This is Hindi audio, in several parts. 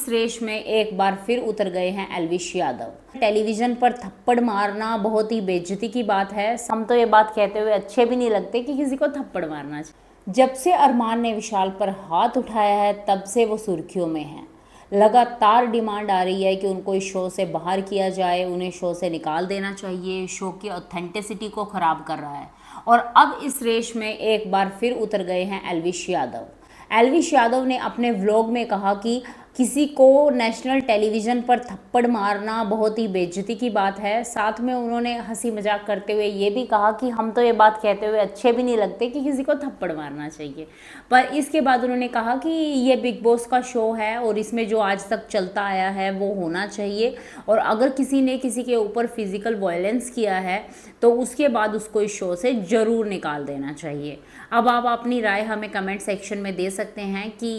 इस रेस में एक बार फिर उतर गए हैं एल्विश यादव। टेलीविजन पर थप्पड़ मारना बहुत ही बेइज्जती की बात है। हम तो ये बात कहते हुए अच्छे भी नहीं लगते कि किसी को थप्पड़ मारना चाहिए। जब से अरमान ने विशाल पर हाथ उठाया है तब से वो सुर्खियों में हैं। लगातार डिमांड आ रही है कि उनको इस शो से बाहर किया जाए, उन्हें शो से निकाल देना चाहिए। शो की ऑथेंटिसिटी को ख़राब कर रहा है। और अब इस रेस में एक बार फिर उतर गए हैं एल्विश यादव। एल्विश यादव ने अपने व्लॉग में कहा कि किसी को नेशनल टेलीविज़न पर थप्पड़ मारना बहुत ही बेइज्जती की बात है। साथ में उन्होंने हंसी मजाक करते हुए ये भी कहा कि हम तो ये बात कहते हुए अच्छे भी नहीं लगते कि किसी को थप्पड़ मारना चाहिए। पर इसके बाद उन्होंने कहा कि ये बिग बॉस का शो है और इसमें जो आज तक चलता आया है वो होना चाहिए, और अगर किसी ने किसी के ऊपर फिजिकल वायलेंस किया है तो उसके बाद उसको इस शो से ज़रूर निकाल देना चाहिए। अब आप अपनी राय हमें कमेंट सेक्शन में दे सकते हैं कि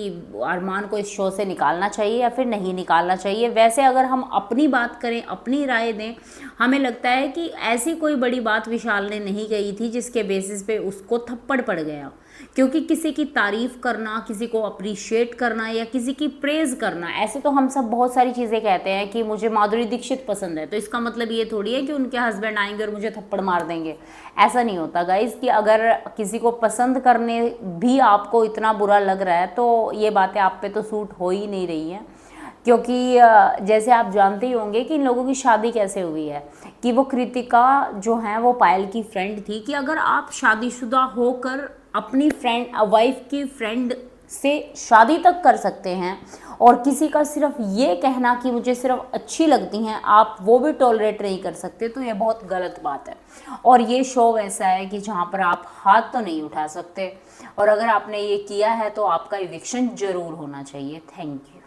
अरमान को इस शो से निकालना चाहिए या फिर नहीं निकालना चाहिए। वैसे अगर हम अपनी बात करें, अपनी राय दें, हमें लगता है कि ऐसी कोई बड़ी बात विशाल ने नहीं कही थी जिसके बेसिस पे उसको थप्पड़ पड़ गया। क्योंकि किसी की तारीफ़ करना, किसी को अप्रिशिएट करना या किसी की प्रेज़ करना, ऐसे तो हम सब बहुत सारी चीज़ें कहते हैं कि मुझे माधुरी दीक्षित पसंद है तो इसका मतलब ये थोड़ी है कि उनके हस्बैंड आएंगे और मुझे थप्पड़ मार देंगे। ऐसा नहीं होता गाइज़ कि अगर किसी को पसंद करने भी आपको इतना बुरा लग रहा है तो ये बातें आप पे तो सूट हो ही नहीं रही हैं। क्योंकि जैसे आप जानते ही होंगे कि इन लोगों की शादी कैसे हुई है, कि वो कृतिका जो है वो पायल की फ्रेंड थी। कि अगर आप शादीशुदा होकर अपनी फ्रेंड वाइफ की फ्रेंड से शादी तक कर सकते हैं और किसी का सिर्फ ये कहना कि मुझे सिर्फ अच्छी लगती हैं आप वो भी टॉलरेट नहीं कर सकते, तो ये बहुत गलत बात है। और ये शो ऐसा है कि जहाँ पर आप हाथ तो नहीं उठा सकते, और अगर आपने ये किया है तो आपका इविक्शन ज़रूर होना चाहिए। Thank you.